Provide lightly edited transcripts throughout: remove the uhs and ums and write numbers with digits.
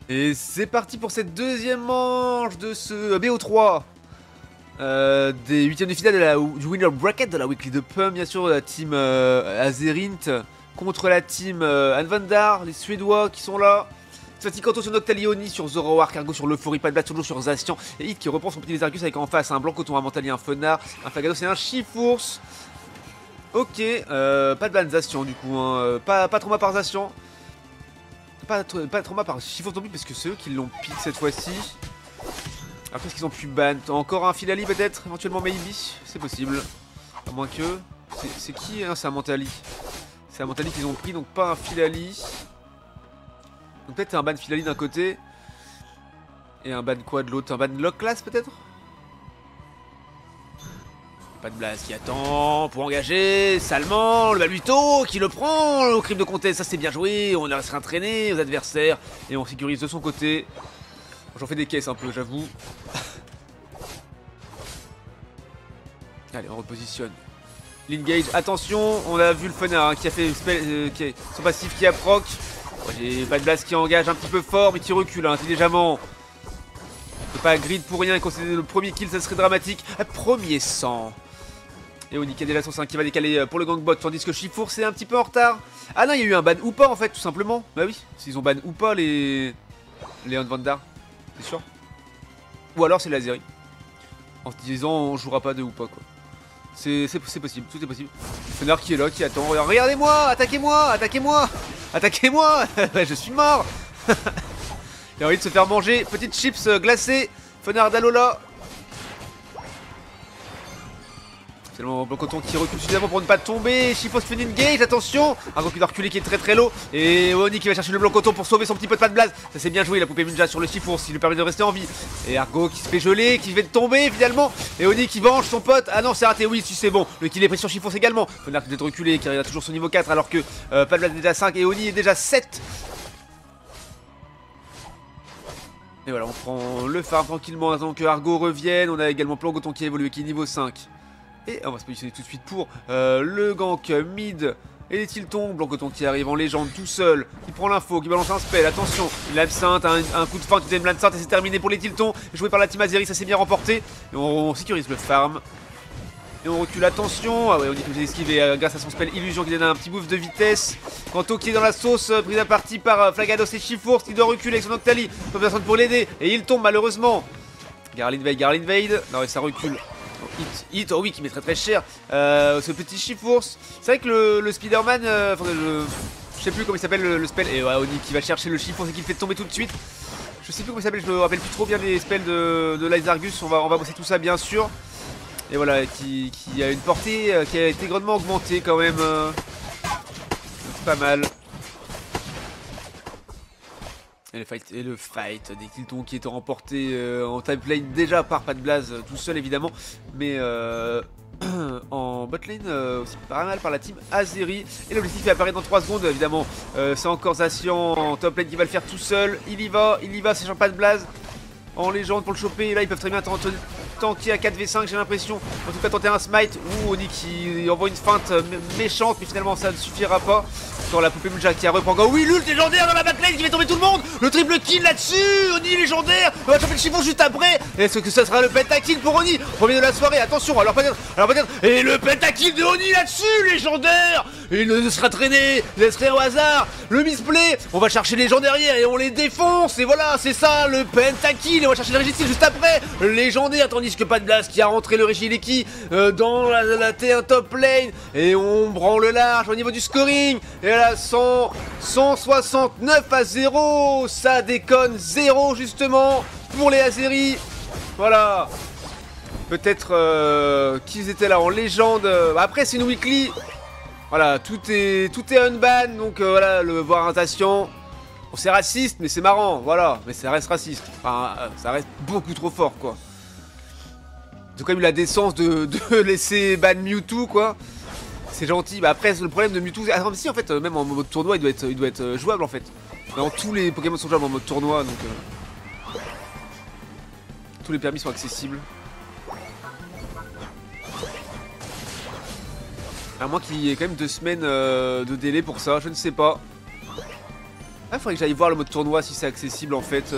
Et c'est parti pour cette deuxième manche de ce BO3 des huitièmes de finale du winner bracket de la weekly de PUM, bien sûr, la team Azerint contre la team Anvandar, les Suédois qui sont là. Svati Kanto sur Noctalioni, sur Zoroark, Cargo sur l'Euphorie, pas de blague toujours sur Zacian, et Hit qui reprend son petit Lézargus avec en face un Blanc Coton, un Mentali, un Fenard, un Flagados et un Chifours. Ok, pas de blague Zacian du coup, hein. Pas trauma par Zacian. Pas de trauma par Chifours non plus parce que c'est eux qui l'ont pique cette fois-ci. Après, est-ce qu'ils ont pu ban? Encore un Filali peut-être? Éventuellement maybe? C'est possible. À moins que... C'est qui hein? C'est un Mentali. C'est un Mentali qu'ils ont pris, donc pas un Filali. Donc peut-être un ban Filali d'un côté. Et un ban quoi de l'autre? Un ban Lock Class peut-être? Pas de blast qui attend pour engager. Salement, le Baluto qui le prend au crime de contest. Ça c'est bien joué. On laisse entraîner aux adversaires. Et on sécurise de son côté. J'en fais des caisses un peu, j'avoue. Allez, on repositionne. L'engage, attention, on a vu le Fenard hein, qui a fait son passif qui a proc. J'ai pas de blast qui engage un petit peu fort, mais qui recule hein, intelligemment. C'est pas grid pour rien, et considérer le premier kill, ça serait dramatique. Premier sang. Et Oni qui a déjà son 5 qui va décaler pour le gangbot, tandis que Chifours c'est un petit peu en retard. Ah non, il y a eu un ban ou pas en fait, tout simplement. Bah oui, s'ils ont ban ou pas les Anvandar, c'est sûr. Ou alors c'est l'Azeri. En se disant on jouera pas de ou pas quoi. C'est possible, tout est possible. Fenard qui est là, qui attend. Regardez-moi, attaquez-moi, attaquez-moi, attaquez-moi. Je suis mort. Il a envie de se faire manger. Petite chips glacée. Fenard d'Alola. C'est le Blanc Coton qui recule suffisamment pour ne pas tomber. Chifours fait une engage, attention. Argo qui doit reculer qui est très low. Et Oni qui va chercher le Blanc Coton pour sauver son petit pote pas de blaze. Ça c'est bien joué, la poupée ninja sur le Chifours qui lui permet de rester en vie. Et Argo qui se fait geler, qui vient de tomber finalement. Et Oni qui venge son pote. Ah non, c'est raté, oui, si c'est bon. Le kill est pris sur Chifours également. Fenard qui doit être reculé, qui arrive à toujours son niveau 4 alors que pas de blaze est déjà 5 et Oni est déjà 7. Et voilà, on prend le farm tranquillement avant que Argo revienne. On a également Blanc Coton qui a évolué, qui est niveau 5. Et on va se positionner tout de suite pour le gank mid et les Tiltons. Blanc Coton qui arrive en légende tout seul, qui prend l'info, qui balance un spell. Attention, l'absinthe, un coup de fin, deuxième l'absinthe et c'est terminé pour les Tiltons. Joué par la team Azeri, ça s'est bien remporté. Et on sécurise le farm. Et on recule, attention. Ah ouais, on dit que j'ai esquivé grâce à son spell Illusion qui donne un petit boost de vitesse. Kanto qui est dans la sauce, prise à partie par Flagados et Chifours qui doit reculer avec son Octali. Pas personne pour l'aider. Et il tombe malheureusement. Garlinvade. Non, et ça recule. Hit, oh oui, qui met très cher. Ce petit Chifours. C'est vrai que le Spider-Man, je sais plus comment il s'appelle le spell. Et ouais, Oni qui va chercher le Chifours et qui le fait tomber tout de suite. Je sais plus comment il s'appelle, je me rappelle plus trop bien des spells de Lyzargus. On va bosser tout ça bien sûr. Et voilà, qui a une portée qui a été grandement augmentée quand même. Pas mal. Et le fight des Tiltons qui est remporté en time lane déjà par pas de blaze tout seul évidemment, mais en botlane aussi pas mal par la team Azeri. Et l'objectif est apparu dans 3 secondes évidemment. C'est encore Zacian en top lane qui va le faire tout seul. Il y va, c'est pas de blaze en légende pour le choper. Et là ils peuvent très bien tanker à 4v5 j'ai l'impression. En tout cas tenter un smite ou Oni qui envoie une feinte méchante mais finalement ça ne suffira pas. Dans la poupée Mulja qui a repris encore. Oui, l'ult légendaire dans la backline qui fait tomber tout le monde. Le triple kill là-dessus. Oni légendaire. On va choper le chiffon juste après. Est-ce que ça sera le pentakill pour Oni? Premier de la soirée. Attention. Alors peut-être. Et le pentakill de Oni là-dessus. Légendaire. Il ne sera traîné. Laisserait au hasard. Le misplay. On va chercher les gens derrière et on les défonce. Et voilà, c'est ça le pentakill. Et on va chercher le Régistyle juste après. Légendaire. Tandis que pas de blast qui a rentré le Régileki dans la T1 top lane. Et on branle le large au niveau du scoring. Et là, 169 à 0. Ça déconne 0 justement pour les Azeri. Voilà. Peut-être qu'ils étaient là en légende. Après, c'est une weekly. Voilà, tout est unban. Donc voilà, le voir Intation. Bon, c'est raciste, mais c'est marrant. Voilà, mais ça reste raciste. Enfin, ça reste beaucoup trop fort, quoi. Ils ont quand même eu la décence de laisser ban Mewtwo, quoi. C'est gentil. Bah après, le problème de Mewtwo. Ah, si, en fait, même en mode tournoi, il doit être jouable en fait. Non, tous les Pokémon sont jouables en mode tournoi, donc. Tous les permis sont accessibles. À moins qu'il y ait quand même 2 semaines de délai pour ça, je ne sais pas. Ah, faudrait que j'aille voir le mode tournoi si c'est accessible en fait.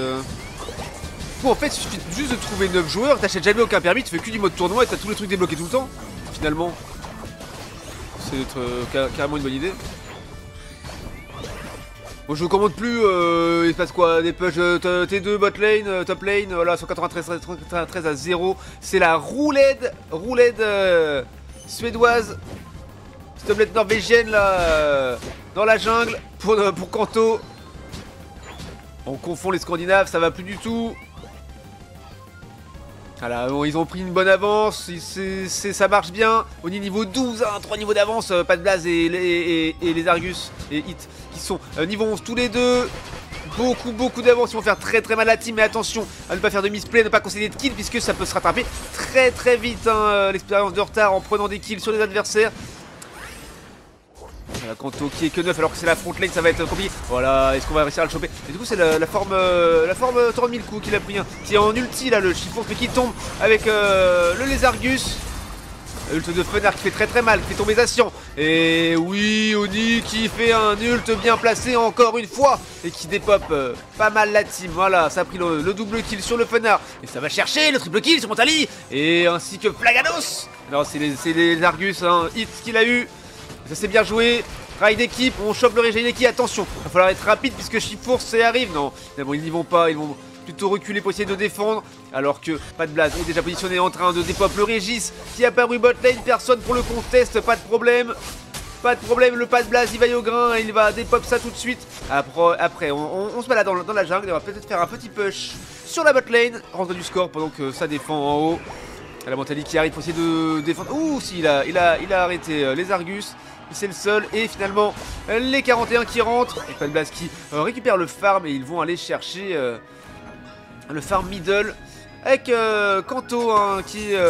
Bon, en fait, il suffit juste de trouver 9 joueurs, t'achètes jamais aucun permis, tu fais que du mode tournoi et t'as tous les trucs débloqués tout le temps. Finalement, c'est carrément une bonne idée. Bon, je commande plus, il se passe quoi? Des push T2, bot lane, top lane, voilà, 193 à 0. C'est la roulette suédoise. Stoblette norvégienne là, dans la jungle, pour Kanto. On confond les Scandinaves, ça va plus du tout. Voilà, bon, ils ont pris une bonne avance, ça marche bien. On est niveau 12, hein, 3 niveaux d'avance, Pas de Blaze et les Argus et Hit qui sont niveau 11 tous les deux. Beaucoup d'avance, ils vont faire très mal à la team, mais attention à ne pas faire de misplay, ne pas concéder de kills puisque ça peut se rattraper très vite, hein, l'expérience de retard en prenant des kills sur les adversaires. Voilà, Kanto qui est que 9 alors que c'est la front lane, ça va être compliqué. Voilà, est-ce qu'on va réussir à le choper? Et du coup c'est la forme 30 000 coups qu'il a pris, hein, qui est en ulti là, le chiffon, mais qui tombe avec le Lézargus. Ult de Fenard qui fait très mal, qui fait tomber Zacian. Et oui, Oni qui fait un ult bien placé encore une fois et qui dépop pas mal la team. Voilà, ça a pris le double kill sur le Fenard. Et ça va chercher le triple kill sur Montali. Et ainsi que Flagados. Alors c'est les Argus, hein, Hit qu'il a eu. Ça c'est bien joué. Rail d'équipe, on chope le Regineki, attention. Il va falloir être rapide puisque Chifours arrive. Non, bon, ils n'y vont pas, ils vont plutôt reculer pour essayer de défendre. Alors que Pas de Blaze est déjà positionné en train de dépop le Régis qui a apparu bot lane, personne pour le contest, pas de problème. Pas de problème, le Pas de Blaze il va y au grain, il va dépop ça tout de suite. Après on se balade dans la jungle et on va peut-être faire un petit push sur la bot lane, rentrer du score pendant que ça défend en haut. La Montali qui arrive pour essayer de défendre. Ouh, si, il a arrêté les Argus. C'est le seul. Et finalement, les 41 qui rentrent. Et Pas de Blaze qui récupère le farm. Et ils vont aller chercher le farm middle. Avec Kanto, hein, qui est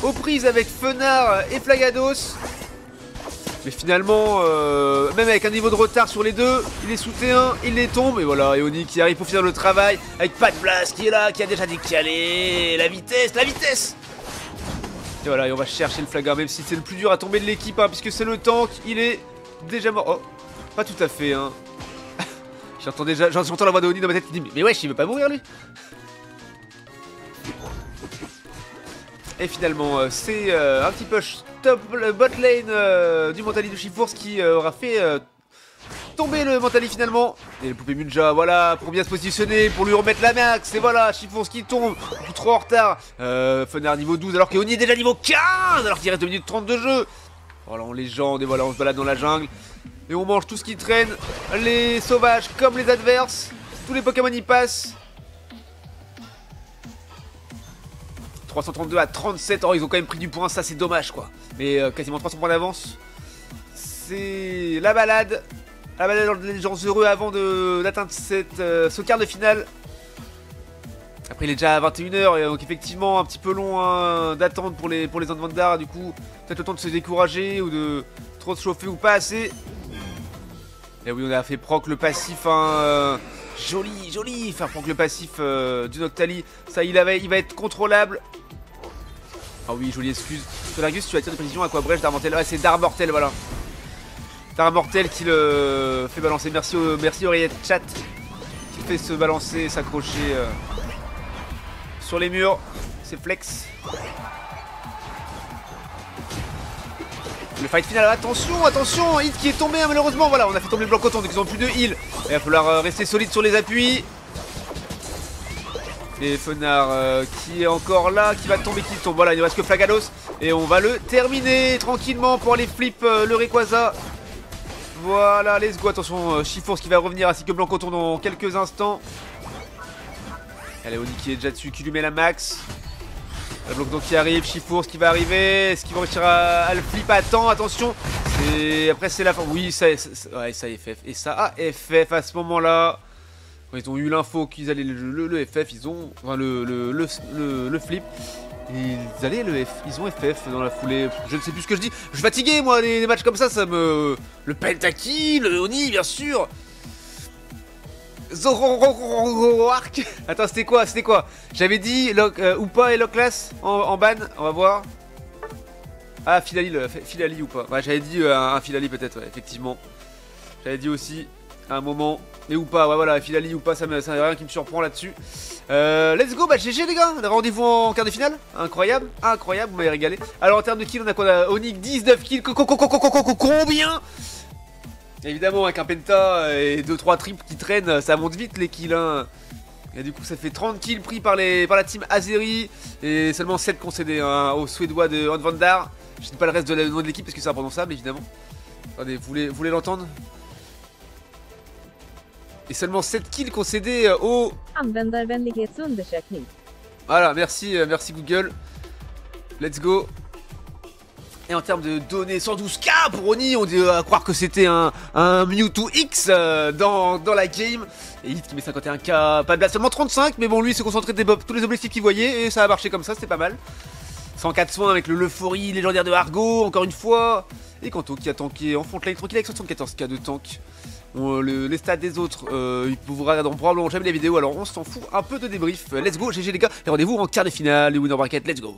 aux prises avec Fenard et Flagados. Mais finalement, même avec un niveau de retard sur les deux, il est sous T1, il les tombe. Et voilà, et Oni qui arrive pour finir le travail. Avec Pas de Blaze qui est là, qui a déjà décalé. La vitesse. Et voilà, et on va chercher le Flagger, même si c'est le plus dur à tomber de l'équipe, hein, puisque c'est le tank, il est déjà mort. Oh, pas tout à fait, hein. J'entends la voix de Oni dans ma tête qui dit mais wesh, il veut pas mourir lui. Et finalement, c'est un petit push top bot lane du Montali de Chifours qui aura fait tomber le Montali finalement. Et le poupée Munja, voilà, pour bien se positionner, pour lui remettre la max. Et voilà, Chifours qui tombe, beaucoup trop en retard. Fenard niveau 12 alors qu'Oni est déjà niveau 15 alors qu'il reste 2 minutes 30 de jeu. Voilà, on légende et voilà, on se balade dans la jungle. Et on mange tout ce qui traîne, les sauvages comme les adverses. Tous les Pokémon y passent. 332 à 37, oh ils ont quand même pris du point, ça c'est dommage quoi. Mais quasiment 300 points d'avance. C'est la balade dans les gens heureux avant d'atteindre ce quart de finale. Après il est déjà à 21h, donc effectivement un petit peu long hein, d'attendre pour les Anvandar. Du coup peut-être le temps de se décourager ou de trop se chauffer ou pas assez. Et oui, on a fait proc le passif, hein, joli, faire proc le passif du Noctali. Ça il va être contrôlable. Ah oui, jolie excuse. Solargus, tu attires de précision à quoi brèche d'Armortel. Ouais, c'est d'Armortel, voilà. D'Armortel qui le fait balancer. Merci Oreillette Chat qui fait se balancer, s'accrocher sur les murs. C'est flex. Le fight final, attention, Hit qui est tombé hein, malheureusement. Voilà, on a fait tomber le bloc coton, donc ils ont plus de heal. Il va falloir rester solide sur les appuis. Et Fenard qui est encore là, qui va tomber, qui tombe. Voilà, il ne reste que Flagados. Et on va le terminer tranquillement pour aller flip le Rayquaza. Voilà, let's go. Attention, Chifours qui va revenir ainsi que Blancoton dans quelques instants. Allez, Oni qui est déjà dessus, qui lui met la max. Le Blancoton qui arrive, Chifours qui va arriver. Est-ce qu'il va réussir à le flip à temps? Attention. Et après, c'est la fin. Oui, ça FF. Et ça a FF à ce moment-là. Ils ont eu l'info qu'ils allaient le FF, ils ont enfin le flip. Ils ont FF dans la foulée. Je ne sais plus ce que je dis. Je suis fatigué moi, des matchs comme ça me. Le Pentaki, le Oni bien sûr. Zoroark. Attends, c'était quoi? J'avais dit Oupa et Loclas en ban, on va voir. Ah, Filali ou pas. Ouais, j'avais dit un Filali peut-être, ouais, effectivement. J'avais dit aussi. à un moment. Et ou pas, ouais voilà, Filali ou pas, ça n'a rien qui me surprend là-dessus. Let's go, bah GG les gars, rendez-vous en quart de finale. Incroyable, incroyable, vous m'avez régalé. Alors en termes de kills, on a quoi? On a Onyx 19 kills, combien? Évidemment avec un penta et 2-3 triples qui traînent, ça monte vite les kills hein. Et du coup ça fait 30 kills pris par la team Azeri. Et seulement 7 concédés hein, aux Suédois de Han Van Dar. Je ne sais pas le reste de nom de l'équipe parce que c'est imprononçable évidemment. Attendez, vous voulez l'entendre? Et seulement 7 kills concédés au... Voilà, merci, merci Google. Let's go. Et en termes de données, 112K pour Oni, on dit à croire que c'était un Mewtwo X dans la game. Et Hit qui met 51K, pas de blast, seulement 35, mais bon lui il s'est concentré des tous les objectifs qu'il voyait et ça a marché comme ça, c'était pas mal. 104 soins avec l'euphorie légendaire de Argo, encore une fois. Et Kanto qui a tanké en front lane tranquille avec 74K de tank. Les stats des autres, ils pourront probablement jamais les vidéos, alors on s'en fout un peu de débrief. Let's go GG les gars, et rendez-vous en quart de finale, les Winner Bracket, let's go.